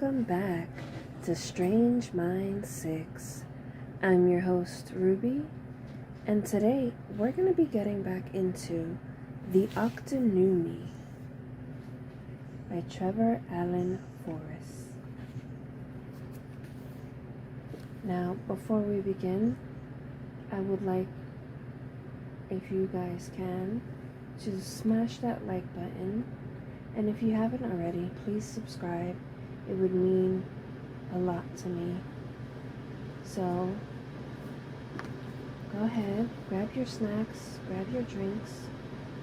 Welcome back to Strange Mind 6. I'm your host, Ruby, and today we're going to be getting back into The Octunnumi by Trevor Allen Forrest. Now, before we begin, I would like, if you guys can, to smash that like button. And if you haven't already, please subscribe. It would mean a lot to me. So, go ahead, grab your snacks, grab your drinks,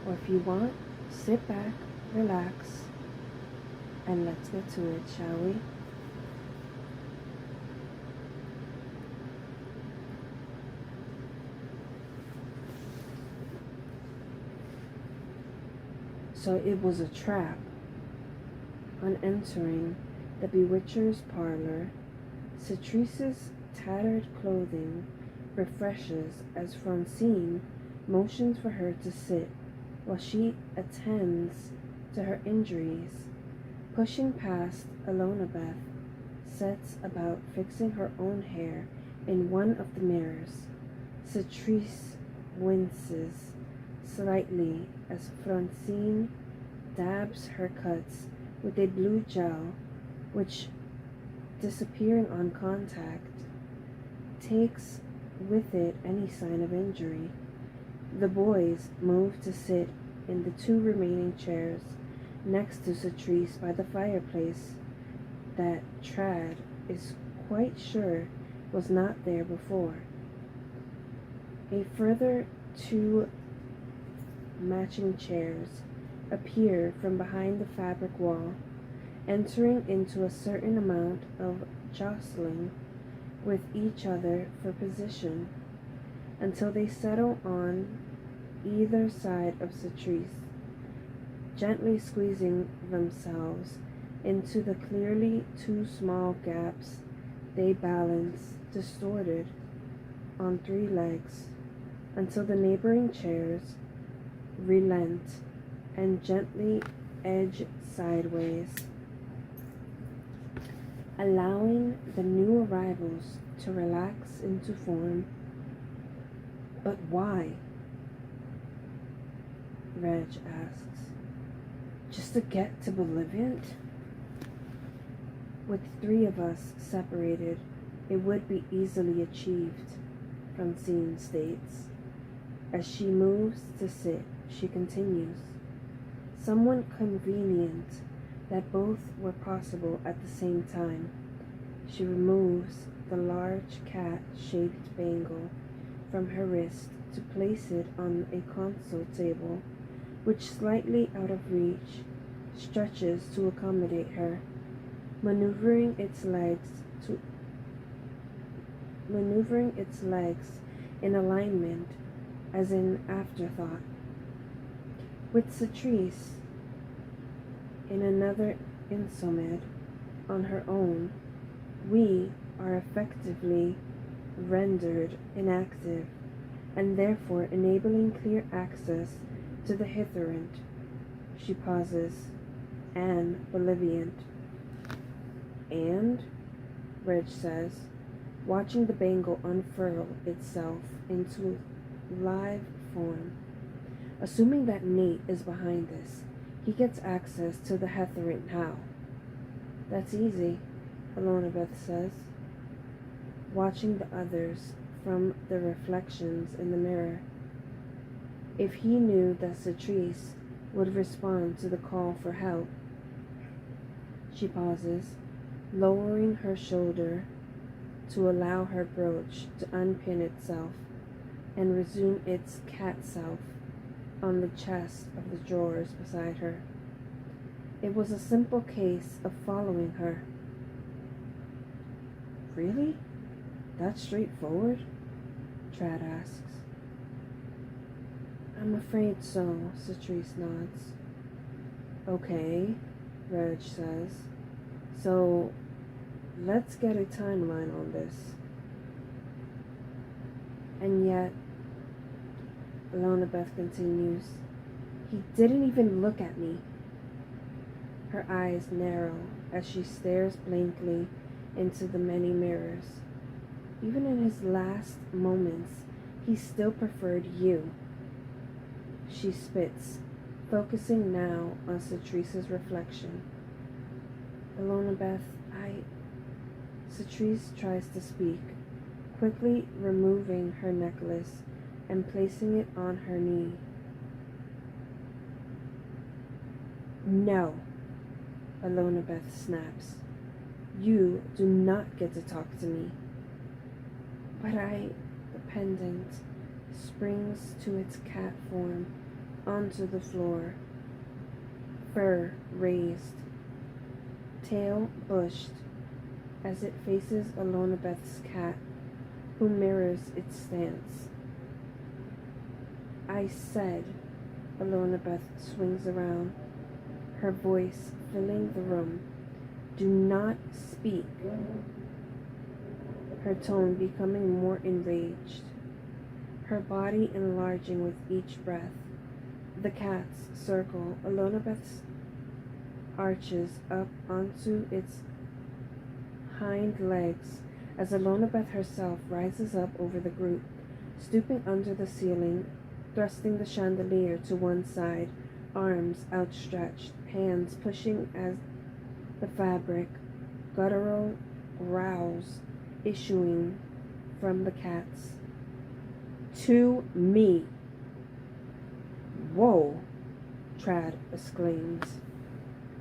or if you want, sit back, relax, and let's get to it, shall we? So it was a trap. On entering the bewitcher's parlor, Citrice's tattered clothing refreshes as Francine motions for her to sit while she attends to her injuries. Pushing past, Elonabeth sets about fixing her own hair in one of the mirrors. Citrice winces slightly as Francine dabs her cuts with a blue gel, which, disappearing on contact, takes with it any sign of injury. The boys move to sit in the two remaining chairs next to Citrice by the fireplace that Trad is quite sure was not there before. A further two matching chairs appear from behind the fabric wall, entering into a certain amount of jostling with each other for position until they settle on either side of Citrice, gently squeezing themselves into the clearly too small gaps. They balance, distorted, on three legs until the neighboring chairs relent and gently edge sideways, allowing the new arrivals to relax into form. But why? Reg asks. Just to get to Boliviant? With three of us separated, it would be easily achieved, Francine states. As she moves to sit, she continues. Somewhat convenient that both were possible at the same time. She removes the large cat-shaped bangle from her wrist to place it on a console table, which, slightly out of reach, stretches to accommodate her, maneuvering its legs in alignment as an afterthought. With Citrice in another insomed on her own, we are effectively rendered inactive and therefore enabling clear access to the hitherant. She pauses. And Boliviant. And, Reg says, watching the bangle unfurl itself into live form. Assuming that Nate is behind this, he gets access to the Hetherant how? That's easy, Elonabeth says, watching the others from the reflections in the mirror. If he knew that Citrice would respond to the call for help. She pauses, lowering her shoulder to allow her brooch to unpin itself and resume its cat self on the chest of the drawers beside her. It was a simple case of following her. Really? That straightforward? Trad asks. I'm afraid so, Citrice nods. Okay, Reg says. So, let's get a timeline on this. And yet, Elonabeth continues, he didn't even look at me. Her eyes narrow as she stares blankly into the many mirrors. Even in his last moments, he still preferred you. She spits, focusing now on Cetrice's reflection. Elonabeth, Cetrice tries to speak, quickly removing her necklace and placing it on her knee. No, Elonabeth snaps. You do not get to talk to me. But the pendant springs to its cat form onto the floor, fur raised, tail bushed, as it faces Elonabeth's cat, who mirrors its stance. I said, Elonabeth swings around, her voice filling the room. Do not speak. Her tone becoming more enraged, her body enlarging with each breath. The cats circle Elonabeth's arches up onto its hind legs as Elonabeth herself rises up over the group, stooping under the ceiling, thrusting the chandelier to one side, arms outstretched, hands pushing at the fabric, guttural growls issuing from the cats. To me. Whoa, Trad exclaims,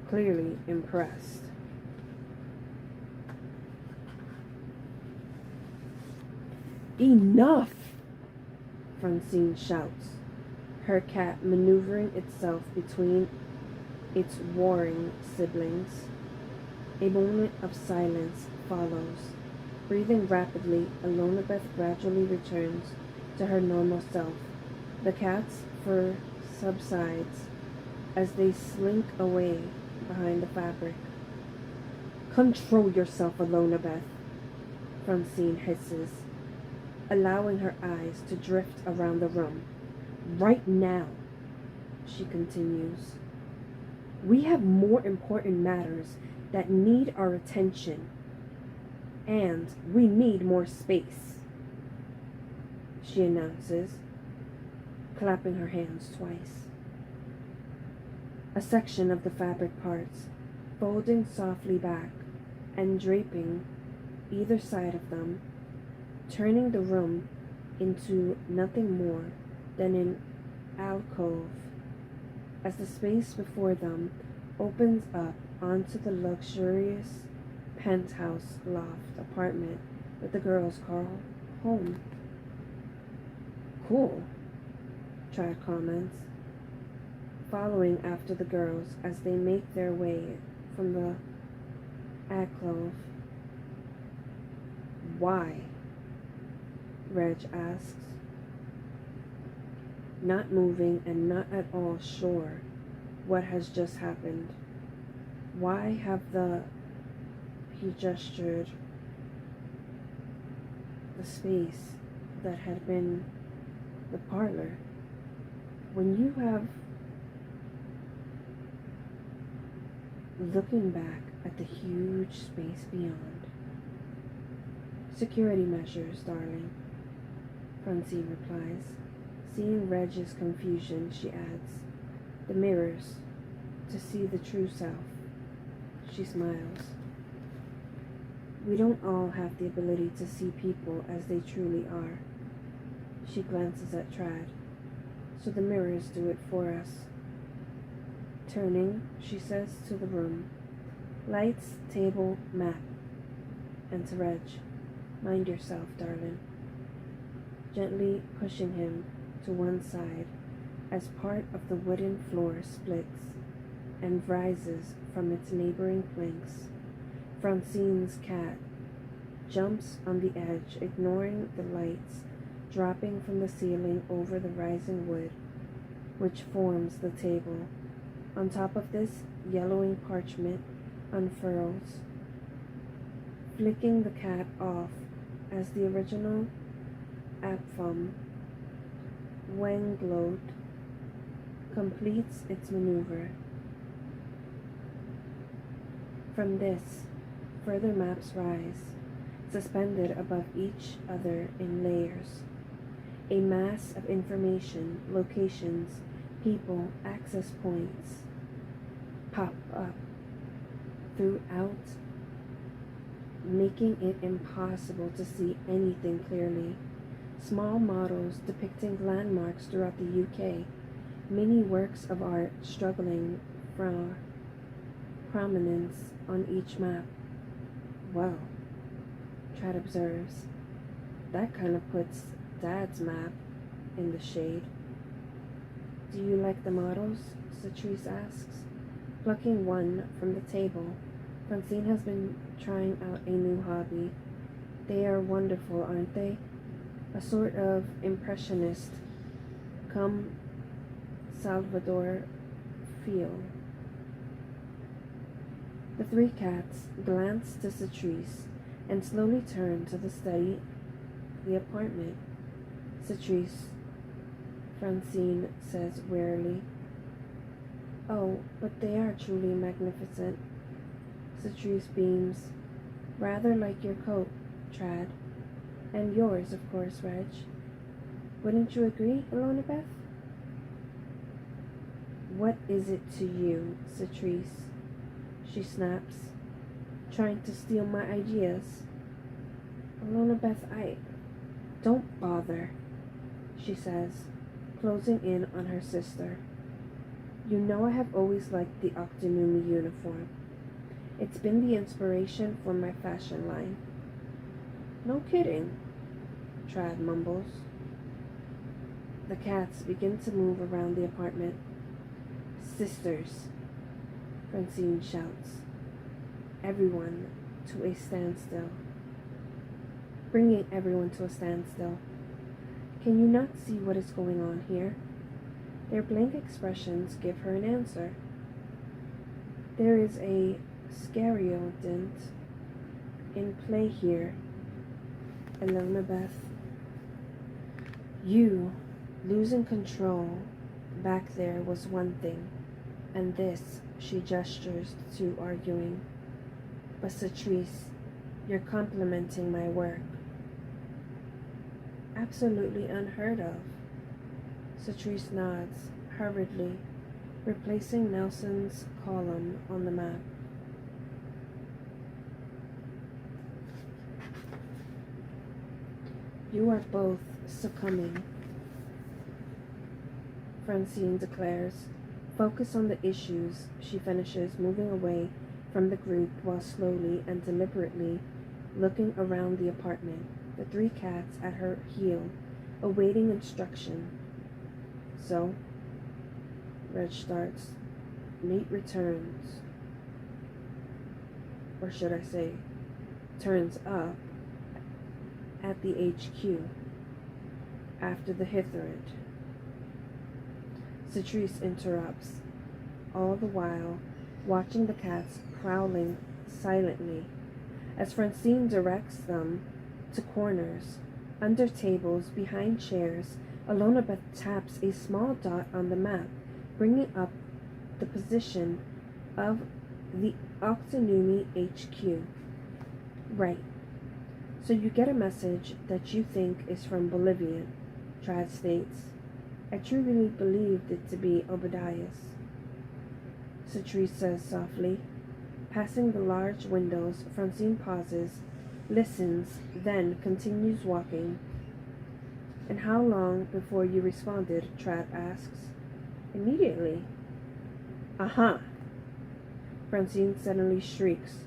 clearly impressed. Enough! Francine shouts, her cat maneuvering itself between its warring siblings. A moment of silence follows. Breathing rapidly, Elonabeth gradually returns to her normal self. The cat's fur subsides as they slink away behind the fabric. Control yourself, Elonabeth, Francine hisses, allowing her eyes to drift around the room. Right now, she continues, we have more important matters that need our attention, and we need more space, she announces, clapping her hands twice. A section of the fabric parts, folding softly back and draping either side of them, turning the room into nothing more than an alcove, as the space before them opens up onto the luxurious penthouse loft apartment that the girls call home. Cool, Trad comments, following after the girls as they make their way from the alcove. Why? Reg asks, not moving and not at all sure what has just happened. Why have he gestured, the space that had been the parlor, when you have, looking back at the huge space beyond. Security measures, darling, Francine replies. Seeing Reg's confusion, she adds, the mirrors, to see the true self. She smiles. We don't all have the ability to see people as they truly are. She glances at Trad. So the mirrors do it for us. Turning, she says to the room, lights, table, map. And to Reg, mind yourself, darling. Gently pushing him to one side as part of the wooden floor splits and rises from its neighboring planks. Francine's cat jumps on the edge, ignoring the lights dropping from the ceiling over the rising wood, which forms the table. On top of this, yellowing parchment unfurls, flicking the cat off as the original Apfum Wenglode completes its maneuver. From this, further maps rise, suspended above each other in layers. A mass of information, locations, people, access points pop up throughout, making it impossible to see anything clearly. Small models depicting landmarks throughout the UK, many works of art struggling for prominence on each map. Well, Trad observes, that kind of puts Dad's map in the shade. Do you like the models? Catrice asks, plucking one from the table. Francine has been trying out a new hobby. They are wonderful, aren't they? A sort of impressionist, come Salvador feel. The three cats glance to Catrice and slowly turn to the apartment. Catrice, Francine says wearily. Oh, but they are truly magnificent. Catrice beams. Rather like your coat, Trad. And yours, of course, Reg. Wouldn't you agree, Elizabeth? What is it to you, Catrice? She snaps, trying to steal my ideas. Elizabeth, don't bother, she says, closing in on her sister. You know I have always liked the Octunnumi uniform. It's been the inspiration for my fashion line. No kidding, Trad mumbles. The cats begin to move around the apartment. Sisters, Francine shouts. Everyone to a standstill. Bringing everyone to a standstill. Can you not see what is going on here? Their blank expressions give her an answer. There is a stereodent in play here, Elizabeth. You losing control back there was one thing, and this, she gestures to arguing. But Catrice, you're complimenting my work. Absolutely unheard of. Catrice nods, hurriedly, replacing Nelson's column on the map. You are both succumbing, Francine declares. Focus on the issues, she finishes, moving away from the group while slowly and deliberately looking around the apartment, the three cats at her heel, awaiting instruction. So, Reg starts. Nate returns. Or should I say, turns up at the HQ after the Hitherent. Catrice interrupts, all the while watching the cats prowling silently as Francine directs them to corners, under tables, behind chairs. Elizabeth taps a small dot on the map, bringing up the position of the Octunnumi HQ. Right. So you get a message that you think is from Bolivia, Trad states. I truly believed it to be Obadiah's. Catrice says softly. Passing the large windows, Francine pauses, listens, then continues walking. And how long before you responded? Trad asks. Immediately. Aha! Francine suddenly shrieks,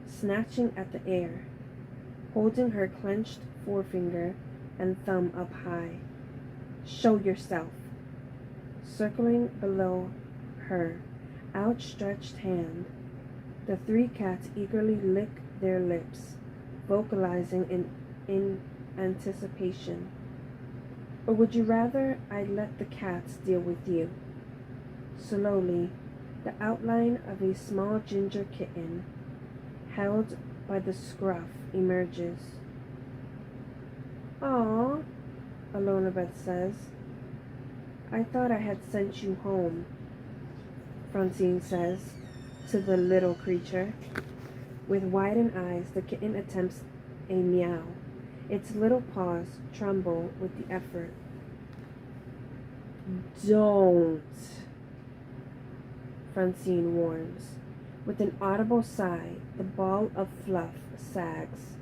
snatching at the air, holding her clenched forefinger and thumb up high. Show yourself. Circling below her outstretched hand, the three cats eagerly lick their lips, vocalizing in anticipation. Or would you rather I let the cats deal with you? Slowly, the outline of a small ginger kitten, held by the scruff, emerges. Aw, Elizabeth says. I thought I had sent you home, Francine says to the little creature. With widened eyes, the kitten attempts a meow. Its little paws tremble with the effort. Don't, Francine warns. With an audible sigh, the ball of fluff sags,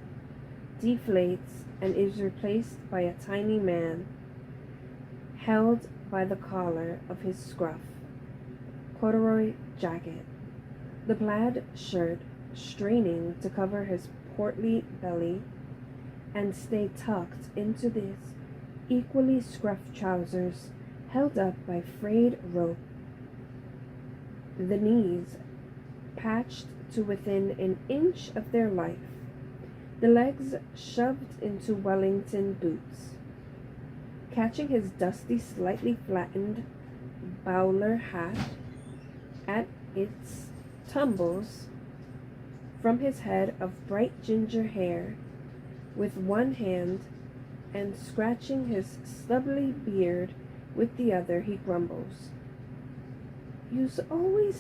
deflates, and is replaced by a tiny man held by the collar of his scruff corduroy jacket, the plaid shirt straining to cover his portly belly and stay tucked into his equally scruff trousers held up by frayed rope, the knees patched to within an inch of their life, the legs shoved into Wellington boots. Catching his dusty, slightly flattened bowler hat at its tumbles from his head of bright ginger hair with one hand and scratching his stubbly beard with the other, he grumbles. Yous always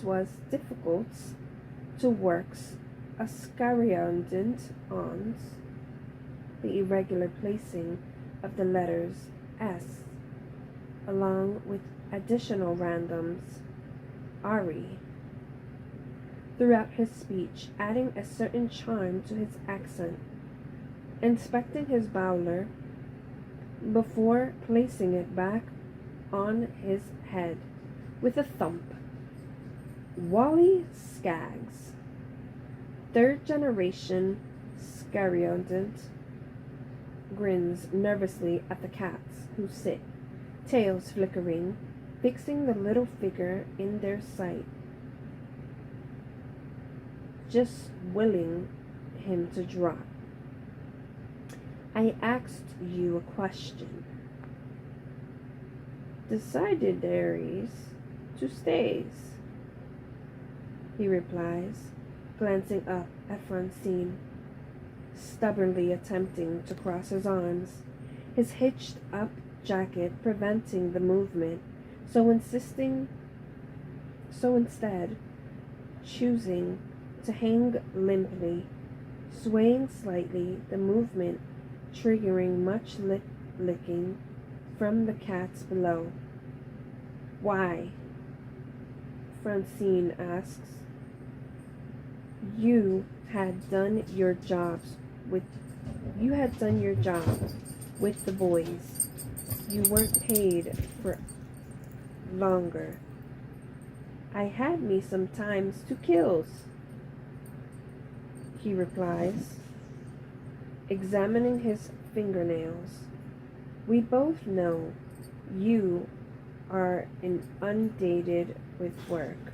was difficult to works a scariondent ons, the irregular placing of the letters S, along with additional randoms, Ari, throughout his speech, adding a certain charm to his accent, inspecting his bowler before placing it back on his head with a thump. Wally Skaggs, third generation scariondent, grins nervously at the cats who sit, tails flickering, fixing the little figure in their sight, just willing him to drop. I asked you a question. Decidaries to stays, he replies, glancing up at Francine, stubbornly attempting to cross his arms, his hitched up jacket preventing the movement, so instead choosing to hang limply, swaying slightly, the movement triggering much lip licking from the cats below. Why? Francine asks. You had done your job with the boys. You weren't paid for longer. I had me some times to kills, he replies, examining his fingernails. We both know you are inundated with work.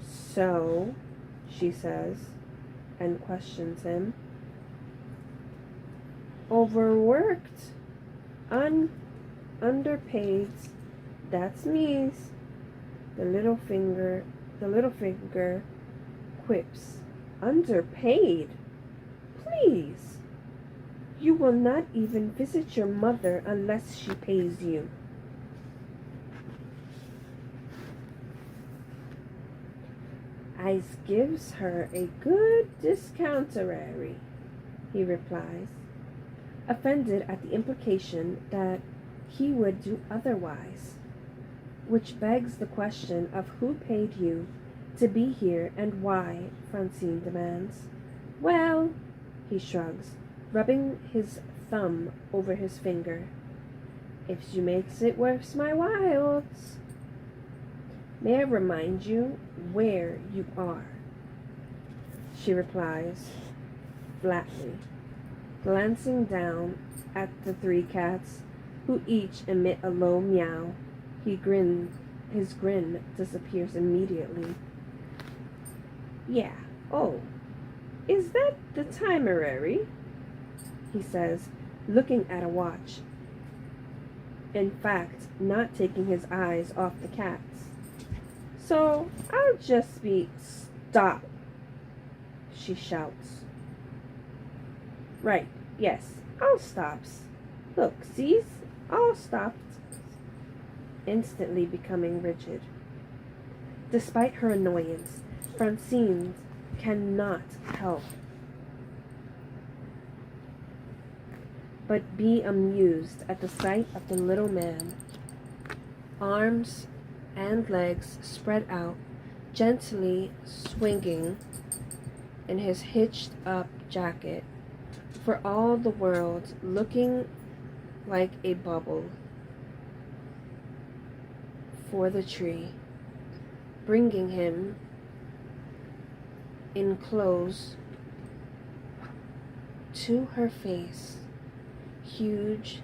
So, she says, and questions him. Overworked, underpaid, that's me's. The little finger quips. Underpaid? Please. You will not even visit your mother unless she pays you. I gives her a good discounterary, he replies, offended at the implication that he would do otherwise, which begs the question of who paid you to be here and why, Francine demands. Well, he shrugs, rubbing his thumb over his finger. If she makes it worth my while. May I remind you where you are? She replies, flatly, glancing down at the three cats, who each emit a low meow. His grin disappears immediately. Yeah, oh, is that the timerary? He says, looking at a watch. In fact, not taking his eyes off the cats. So, I'll just be stop, she shouts. Right, yes, I'll stops. Look, sees, all stopped. Instantly becoming rigid. Despite her annoyance, Francine cannot help but be amused at the sight of the little man, arms and legs spread out, gently swinging in his hitched up jacket, for all the world looking like a bubble for the tree, bringing him in close to her face, huge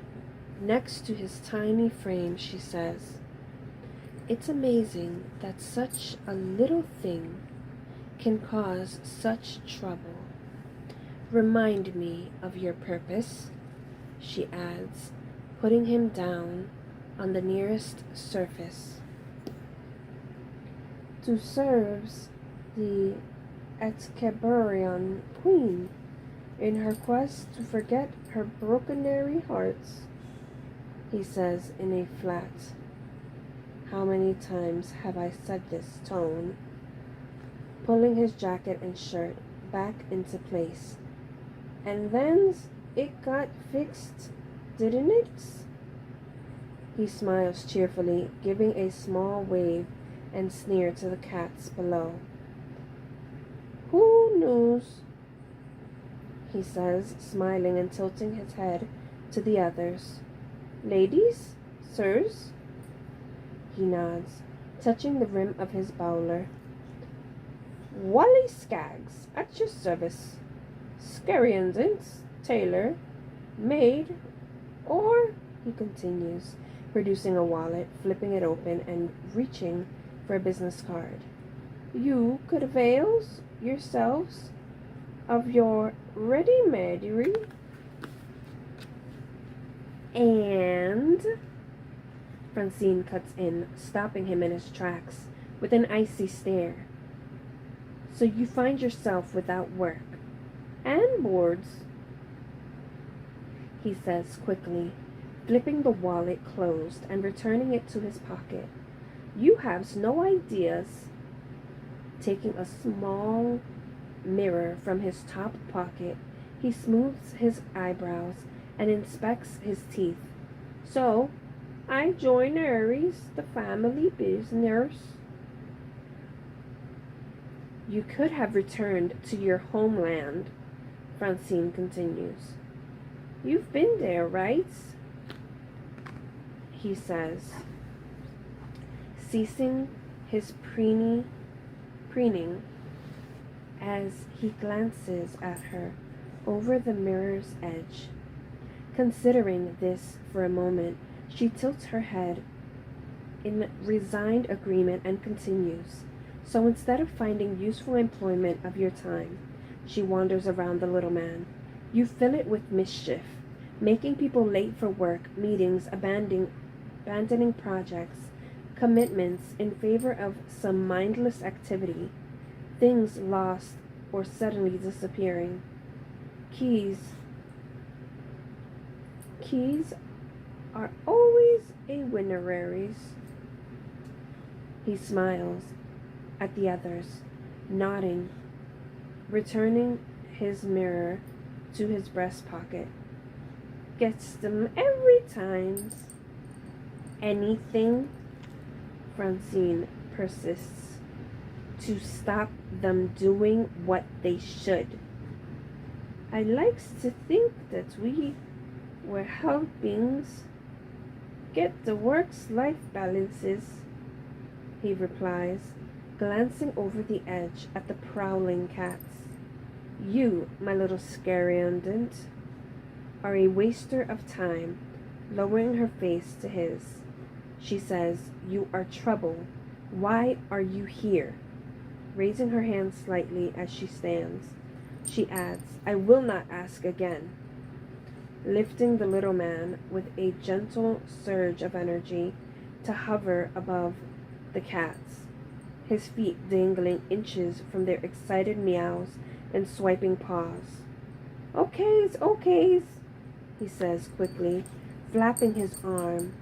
next to his tiny frame. She says, "It's amazing that such a little thing can cause such trouble. Remind me of your purpose," she adds, putting him down on the nearest surface. "To serve the Etcaburian queen in her quest to forget her brokenary hearts," he says in a flat, how many times have I said this tone, pulling his jacket and shirt back into place. "And then it got fixed, didn't it?" He smiles cheerfully, giving a small wave and sneer to the cats below. "Who knows?" he says, smiling and tilting his head to the others. "Ladies? Sirs?" He nods, touching the rim of his bowler. "Wally Skaggs, at your service. Scariandant, tailor, maid, or," he continues, producing a wallet, flipping it open, and reaching for a business card. "You could avail yourselves of your ready-madery." And Francine cuts in, stopping him in his tracks with an icy stare. "So you find yourself without work and boards," he says quickly, flipping the wallet closed and returning it to his pocket. "You have no ideas." Taking a small mirror from his top pocket, he smooths his eyebrows and inspects his teeth. "So, I join Aries, the family business." "You could have returned to your homeland," Francine continues. "You've been there, right?" he says, ceasing his preening as he glances at her over the mirror's edge. Considering this for a moment, she tilts her head in resigned agreement and continues. "So instead of finding useful employment of your time," she wanders around the little man, "you fill it with mischief, making people late for work, meetings, abandoning projects, commitments in favor of some mindless activity, things lost or suddenly disappearing. Keys are always a winner, Aries." He smiles at the others, nodding, returning his mirror to his breast pocket. "Gets them every time." "Anything," Francine persists, "to stop them doing what they should." "I likes to think that we were helping get the work-life balances," he replies, glancing over the edge at the prowling cats. "You, my little scariandant, are a waster of time." Lowering her face to his, she says, "You are trouble. Why are you here?" Raising her hand slightly as she stands, she adds, "I will not ask again," lifting the little man with a gentle surge of energy to hover above the cats, his feet dangling inches from their excited meows and swiping paws. "Okays," he says quickly, flapping his arm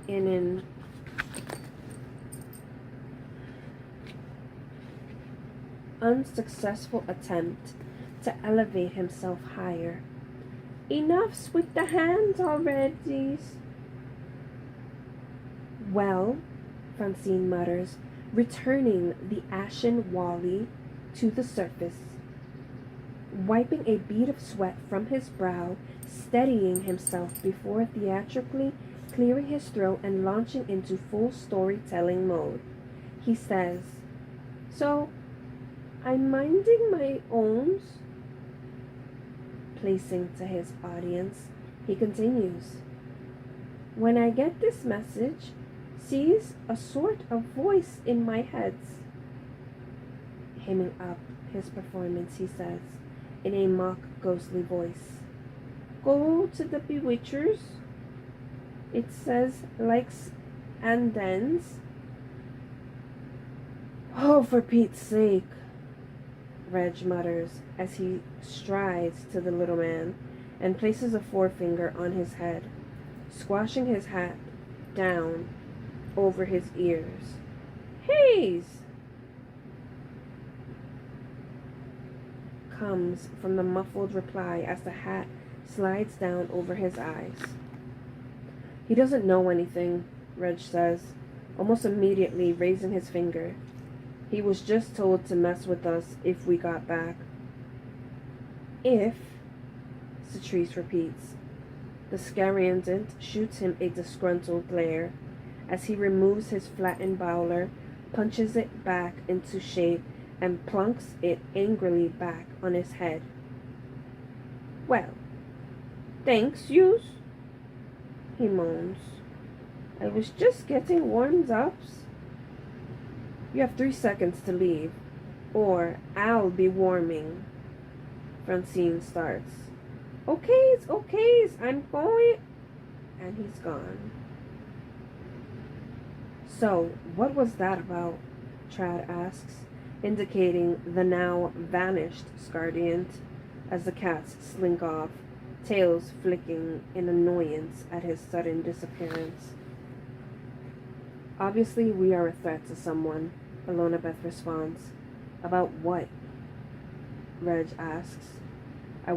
in an unsuccessful attempt to elevate himself higher. Enough's with the hands already. Well, Francine mutters, returning the ashen Wally to the surface, wiping a bead of sweat from his brow, steadying himself before theatrically clearing his throat and launching into full storytelling mode. He says, "So, I'm minding my owns." Placing to his audience, he continues, "When I get this message, sees a sort of voice in my head." Hemming up his performance, he says, in a mock ghostly voice, "Go to the bewitchers." It says likes and thens. "Oh, for Pete's sake," Reg mutters as he strides to the little man and places a forefinger on his head, squashing his hat down over his ears. "Haze!" comes from the muffled reply as the hat slides down over his eyes. "He doesn't know anything," Reg says, almost immediately raising his finger. "He was just told to mess with us if we got back." "If," Cetrice repeats. The Scariandant shoots him a disgruntled glare as he removes his flattened bowler, punches it back into shape, and plunks it angrily back on his head. "Well, thanks, yous," he moans. "I was just getting warmed up." "You have 3 seconds to leave, or I'll be warming." Francine starts. Okays, I'm going." And he's gone. "So, what was that about?" Trad asks, indicating the now vanished Scardiant as the cats slink off, tails flicking in annoyance at his sudden disappearance. "Obviously, we are a threat to someone," Alonabeth responds. "About what?" Reg asks. I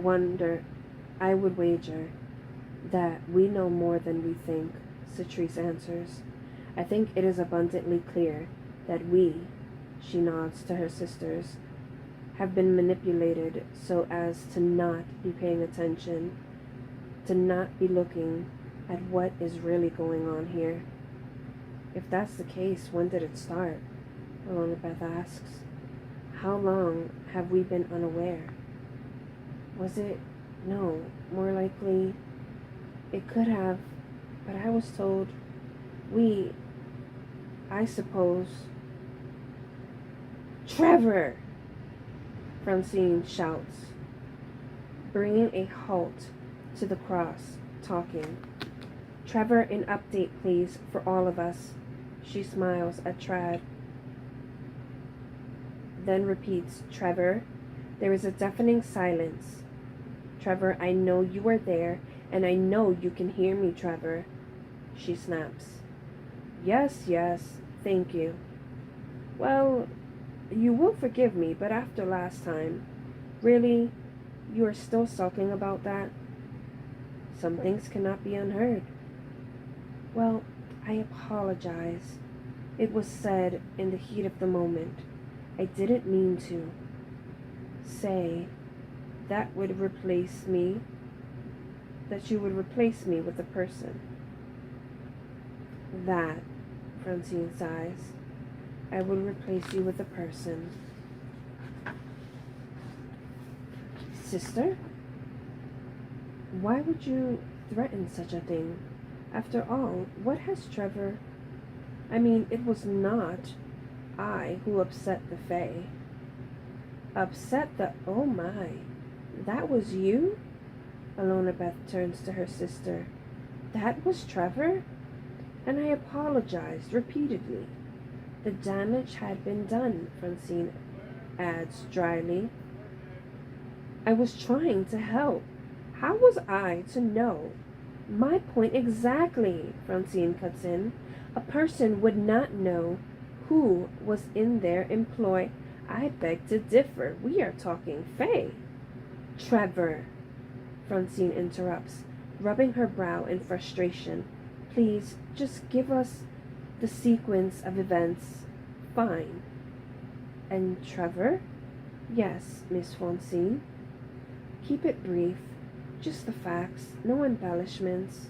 would wager that we know more than we think," Cetrice answers. "I think it is abundantly clear that we," she nods to her sisters, "have been manipulated so as to not be paying attention, to not be looking at what is really going on here." "If that's the case, when did it start?" Alonabeth asks. "How long have we been unaware? Was it? No, more likely, it could have, but I was told I suppose." "Trevor!" Francine shouts, bringing a halt to the cross talking. "Trevor, an update, please, for all of us." She smiles at Trad, then repeats, "Trevor." There is a deafening silence. "Trevor, I know you are there, and I know you can hear me, Trevor." She snaps. Yes, thank you." "Well, you will forgive me, but after last time, really, you are still sulking about that?" "Some things cannot be unheard." "Well, I apologize. It was said in the heat of the moment. I didn't mean to say that you would replace me with a person." "That," Francine sighs, "I would replace you with a person." "Sister? Why would you threaten such a thing? After all, what has Trevor... it was not I who upset the Fae." "Upset the... Oh my, that was you?" Alonabeth turns to her sister. "That was Trevor?" "And I apologized repeatedly. The damage had been done," Francine adds dryly. "I was trying to help. How was I to know?" "My point exactly," Francine cuts in. "A person would not know who was in their employ." I beg to differ. We are talking Faye. Trevor, Francine interrupts, rubbing her brow in frustration. Please, just give us the sequence of events. Fine. And Trevor? Yes, Miss Francine. Keep it brief. Just the facts. No embellishments.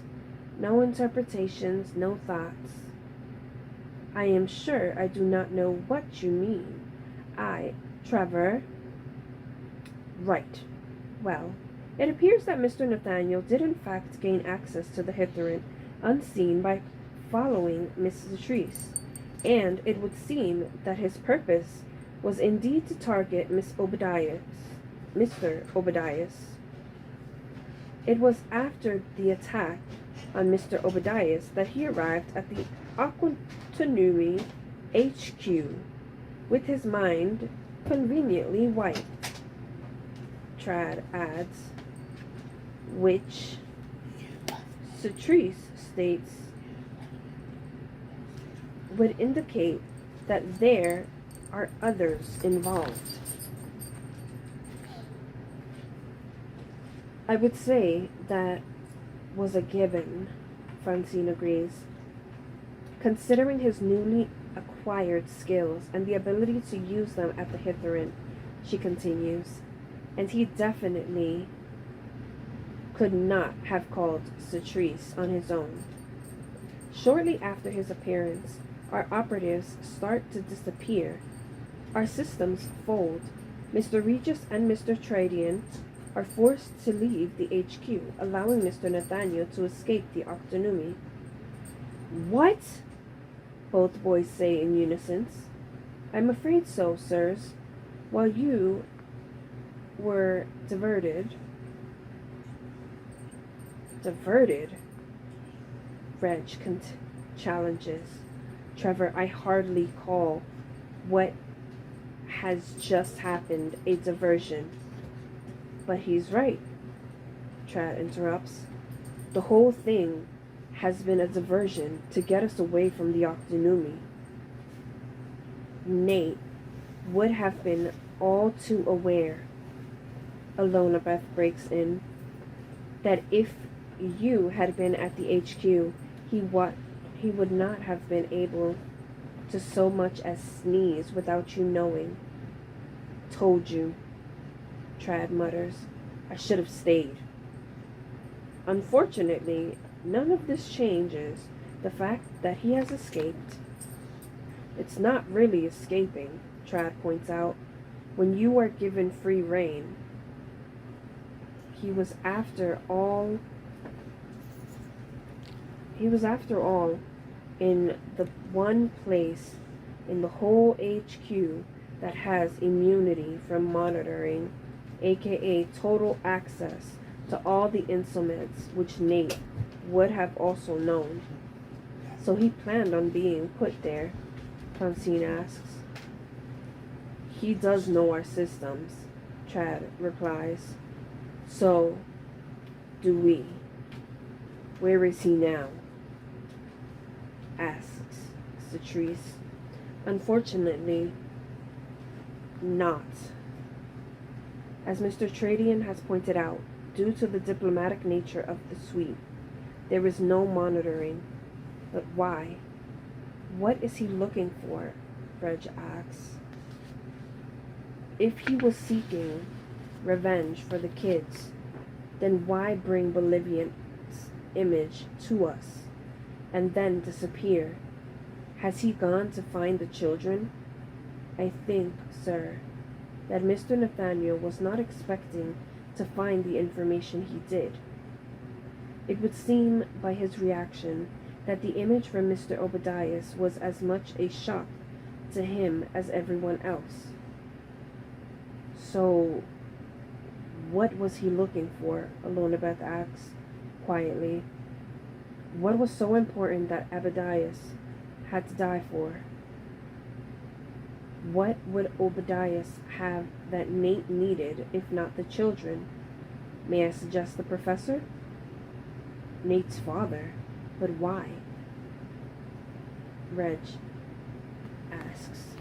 No interpretations. No thoughts. I am sure I do not know what you mean. Trevor. Right. Well, it appears that Mr. Nathaniel did in fact gain access to the Hitherant unseen by following Mrs. Treese, and it would seem that his purpose was indeed to target Mr. Obadias. It was after the attack on Mr. Obadias that he arrived at the Octunnumi HQ with his mind conveniently white. Trad adds, which Cetrice states would indicate that there are others involved. I would say that was a given, Francine agrees. Considering his newly acquired skills and the ability to use them at the Hitherant, she continues, and he definitely could not have called Cetrice on his own. Shortly after his appearance, our operatives start to disappear. Our systems fold. Mr. Regis and Mr. Tradian are forced to leave the HQ, allowing Mr. Nathaniel to escape the Octunnumi. What? Both boys say in unison. I'm afraid so, sirs. While you were diverted? Reg challenges. Trevor, I hardly call what has just happened a diversion. But he's right, Trad interrupts. The whole thing has been a diversion to get us away from the Octunnumi. Nate would have been all too aware, Alonabeth breaks in, that if you had been at the HQ, he would not have been able to so much as sneeze without you knowing. Told you, Trad mutters. I should have stayed. Unfortunately, none of this changes the fact that he has escaped. It's not really escaping, Trad points out. When you are given free rein, he was after all in the one place in the whole HQ that has immunity from monitoring, aka total access to all the instruments which Nate would have also known. So he planned on being put there, Francine asks. He does know our systems, Trad replies. So, do we. Where is he now? Asks Cetrice. Unfortunately, not. As Mr. Tradian has pointed out, due to the diplomatic nature of the suite, there is no monitoring. But why? What is he looking for? Reg asks. If he was seeking revenge for the kids, then why bring Bolivian's image to us and then disappear? Has he gone to find the children? I think, sir, that Mr. Nathaniel was not expecting to find the information he did. It would seem by his reaction that the image from Mr. Obadias was as much a shock to him as everyone else. So, what was he looking for? Alonabeth asks quietly. What was so important that Obadias had to die for? What would Obadias have that Nate needed, if not the children? May I suggest the professor? Nate's father. But why? Reg asks.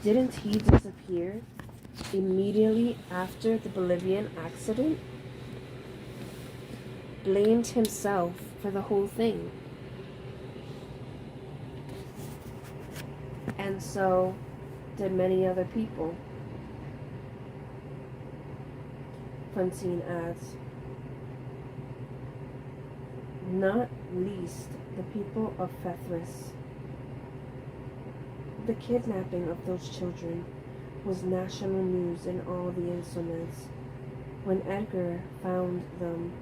Didn't he disappear immediately after the Bolivian accident? Blamed himself for the whole thing. And so did many other people. Francine adds, not least the people of Fethris. The kidnapping of those children was national news in all the Insomeds. When Edgar found them,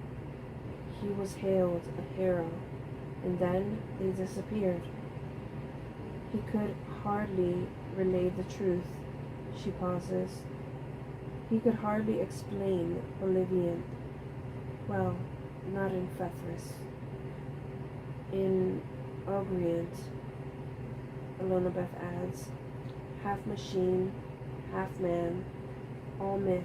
he was hailed a hero, and then they disappeared. He could hardly relay the truth. She pauses. He could hardly explain Bolivian. Well, not in Fethris. In Ogrient, Elonabeth adds, half machine, half man, all myth.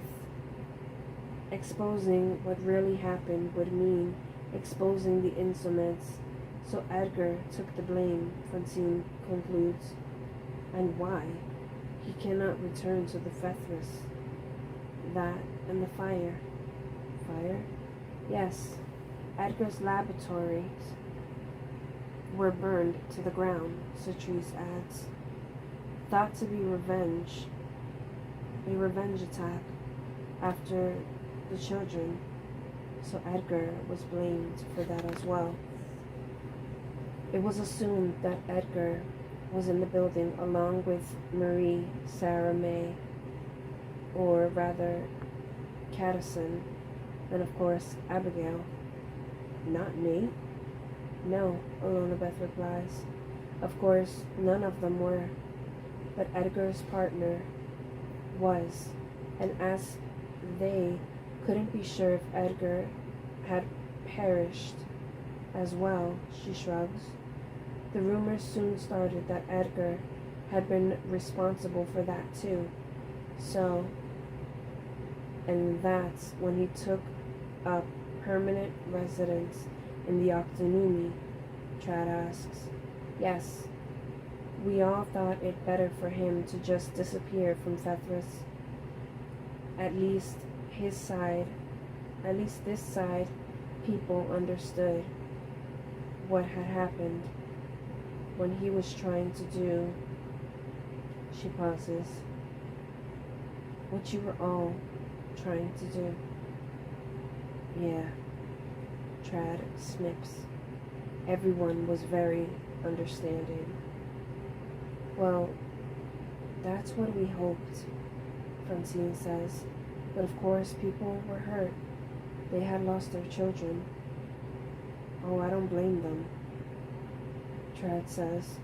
Exposing what really happened would mean exposing the Insomeds, so Edgar took the blame, Francine concludes. And why? He cannot return to the Fethris. That and the fire. Fire? Yes, Edgar's laboratories were burned to the ground, Cetrice adds. Thought to be a revenge attack after the children, so Edgar was blamed for that as well. It was assumed that Edgar was in the building along with Marie, Sarah May, or rather Caddison, and of course Abigail. Not Nate? No, Elonabeth replies. Of course, none of them were, but Edgar's partner was, and as they couldn't be sure if Edgar had perished as well, she shrugs. The rumors soon started that Edgar had been responsible for that too. So, and that's when he took up permanent residence in the Octunnumi, Trad asks. Yes, we all thought it better for him to just disappear from Fethris. At least this side, people understood what had happened when he was trying to do, she pauses, what you were all trying to do. Yeah, Trad snips. Everyone was very understanding. Well, that's what we hoped, Francine says. But of course, people were hurt. They had lost their children. Oh, I don't blame them. Trad says.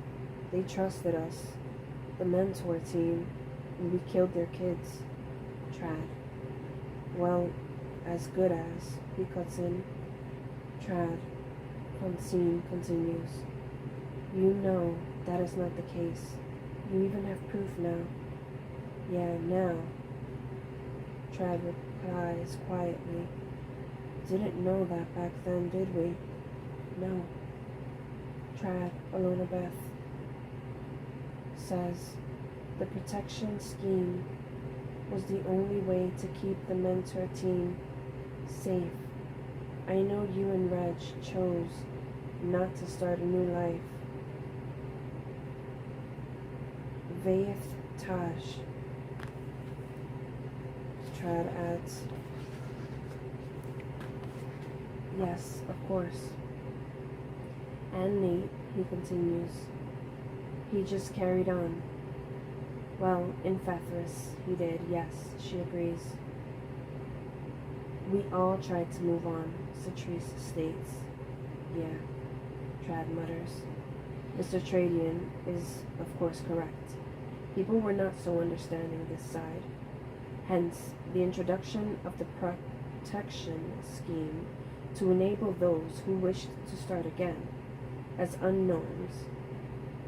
They trusted us, the mentor team, and we killed their kids. Trad. Well, as good as, he cuts in. Trad. Francine continues. You know that is not the case. You even have proof now. Yeah, now. Trad replies quietly. Didn't know that back then, did we? No. Trad, Elonabeth says, the protection scheme was the only way to keep the mentor team safe. I know you and Reg chose not to start a new life. Vaith Taj, Trad adds. Yes, of course. And Nate, he continues. He just carried on. Well, in Fethris, he did, yes, she agrees. We all tried to move on, Cetrice states. Yeah, Trad mutters. Mr. Tradian is, of course, correct. People were not so understanding this side. Hence, the introduction of the protection scheme to enable those who wished to start again as unknowns.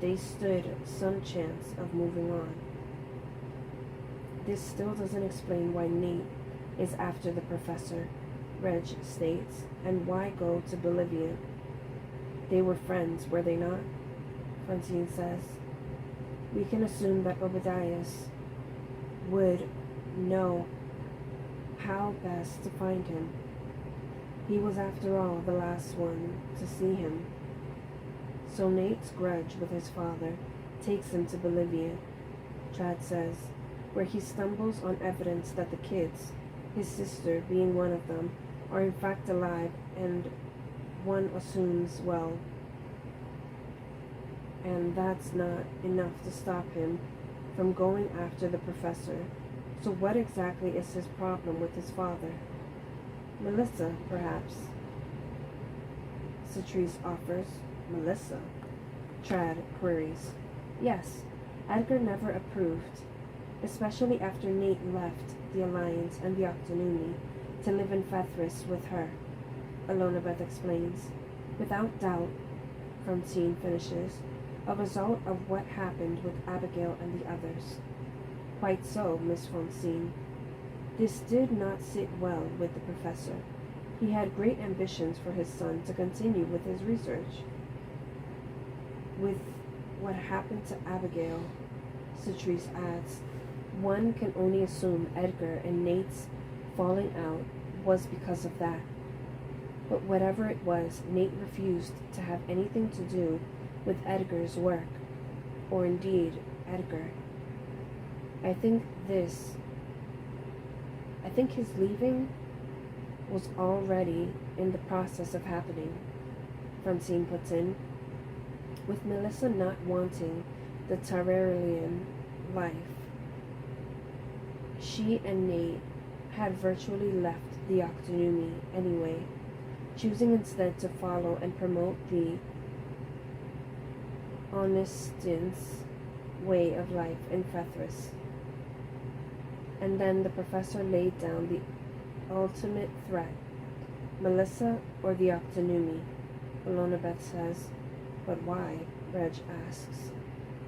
They stood some chance of moving on. This still doesn't explain why Nate is after the professor, Reg states, and why go to Bolivia. They were friends, were they not? Francine says. We can assume that Obadias would know how best to find him. He was, after all, the last one to see him. So Nate's grudge with his father takes him to Bolivia, Chad says, where he stumbles on evidence that the kids, his sister being one of them, are in fact alive, and one assumes, well, and that's not enough to stop him from going after the professor. So what exactly is his problem with his father? Melissa, perhaps? Cetrice offers. Melissa? Trad queries. Yes, Edgar never approved, especially after Nate left the Alliance and the Octunnumi to live in Fethris with her. Alonabeth explains. Without doubt, Francine finishes, a result of what happened with Abigail and the others. Quite so, Miss Francine. This did not sit well with the professor. He had great ambitions for his son to continue with his research. With what happened to Abigail, Cetrice adds, one can only assume Edgar and Nate's falling out was because of that. But whatever it was, Nate refused to have anything to do with Edgar's work, or indeed Edgar. I think his leaving was already in the process of happening, Francine puts in. With Melissa not wanting the Tararelian life, she and Nate had virtually left the Octunnumi anyway, choosing instead to follow and promote the Honestins way of life in Fethris. And then the professor laid down the ultimate threat. Melissa or the Octunnumi? Alonabeth says. But why? Reg asks.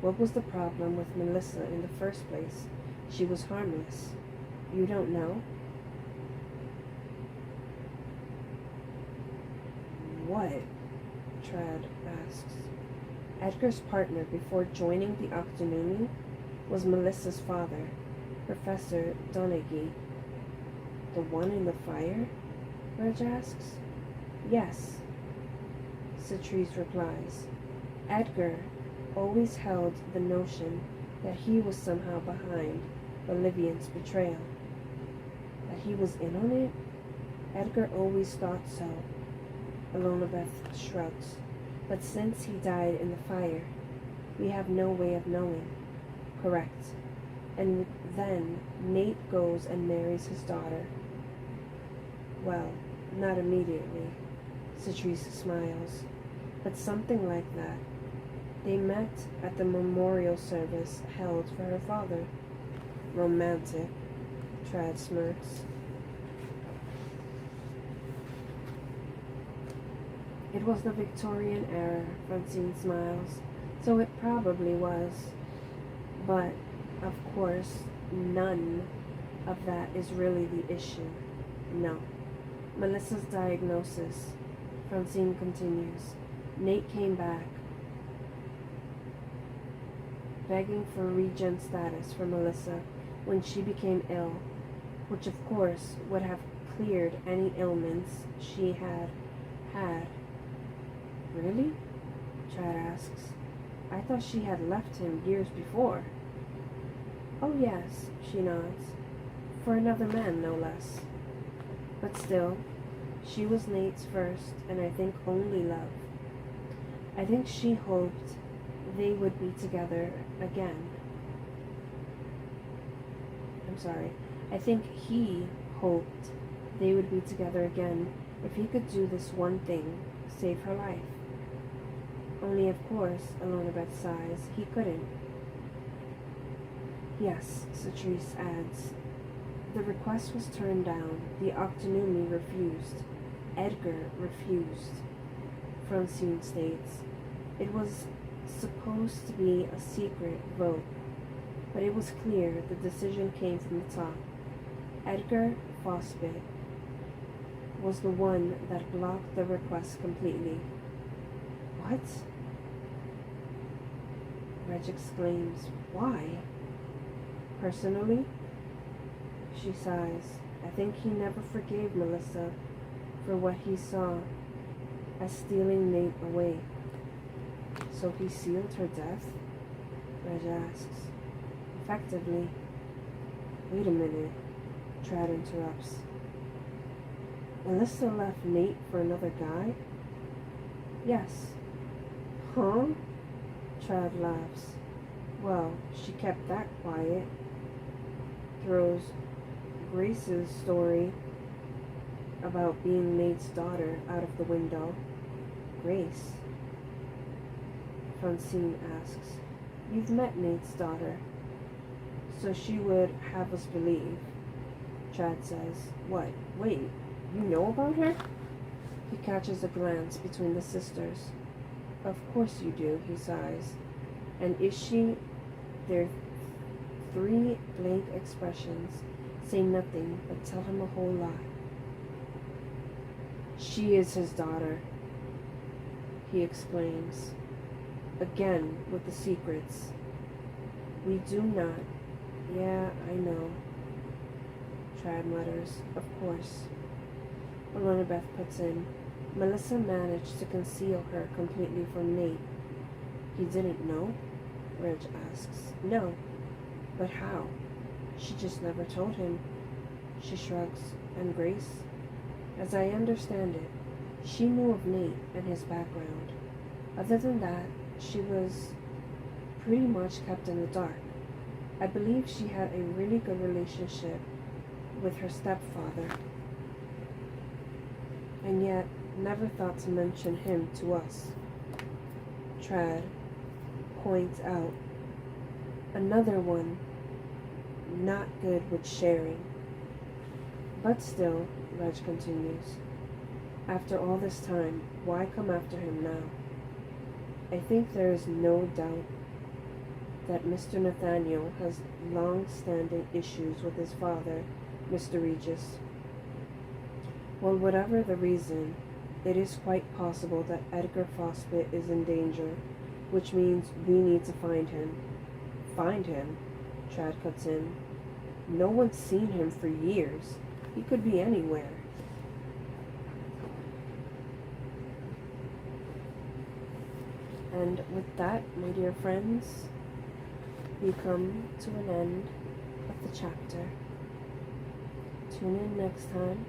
What was the problem with Melissa in the first place? She was harmless. You don't know? What? Trad asks. Edgar's partner before joining the Octunnumi was Melissa's father, Professor Donaghy. The one in the fire? Reg asks. Yes, Cetrice replies. Edgar always held the notion that he was somehow behind Bolivian's betrayal. That he was in on it? Edgar always thought so. Alonabeth shrugs. But since he died in the fire, we have no way of knowing. Correct. And then Nate goes and marries his daughter. Well, not immediately. Cetrice smiles. But something like that. They met at the memorial service held for her father. Romantic. Trad smirks. It was the Victorian era, Francine smiles, so it probably was. But, of course, none of that is really the issue. No. Melissa's diagnosis, Francine continues. Nate came back, begging for regen status for Melissa when she became ill, which of course would have cleared any ailments she had had. Really? Chad asks. I thought she had left him years before. Oh yes, she nods. For another man, no less. But still, she was Nate's first, and I think only love. I think she hoped they would be together again. I think he hoped they would be together again if he could do this one thing, save her life. Only, of course, Alonabeth sighs, he couldn't. Yes, Cetrice adds. The request was turned down. The Octunnumi refused. Edgar refused. Francine states. It was supposed to be a secret vote, but it was clear the decision came from the top. Edgar Fosbit was the one that blocked the request completely. What? Reg exclaims, "Why?" "Personally," she sighs, "I think he never forgave Melissa for what he saw as stealing Nate away." "So he sealed her death?" Reg asks. "Effectively." "Wait a minute," Trad interrupts. "Melissa left Nate for another guy?" "Yes." "Huh?" Trad laughs. "Well, she kept that quiet." Throws Grace's story about being Nate's daughter out of the window. "Grace?" Francine asks. "You've met Nate's daughter." "So she would have us believe." Trad says. "What? Wait, you know about her?" He catches a glance between the sisters. "Of course you do," he sighs. "And is she?" Their three blank expressions say nothing but tell him a whole lot. "She is his daughter," he exclaims, again with the secrets. "We do not." "Yeah, I know," Trad mutters. "Of course." Elizabeth puts in, "Melissa managed to conceal her completely from Nate." "He didn't know?" Reg asks. "No. But how?" "She just never told him." She shrugs. "And Grace?" "As I understand it, she knew of Nate and his background. Other than that, she was pretty much kept in the dark. I believe she had a really good relationship with her stepfather, and yet never thought to mention him to us." Trad points out, "Another one not good with sharing." "But still," Reg continues, "after all this time, why come after him now? I think there is no doubt that Mr. Nathaniel has long-standing issues with his father, Mr. Regis. Well, whatever the reason, it is quite possible that Edgar Fosbit is in danger, which means we need to find him." "Find him?" Trad cuts in. "No one's seen him for years. He could be anywhere." And with that, my dear friends, we come to an end of the chapter. Tune in next time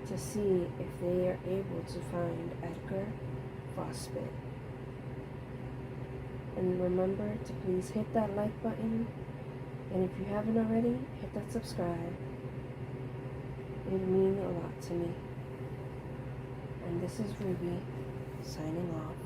to see if they are able to find Edgar Fosbit. And remember to please hit that like button, and if you haven't already, hit that subscribe. It would mean a lot to me. And this is Ruby, signing off.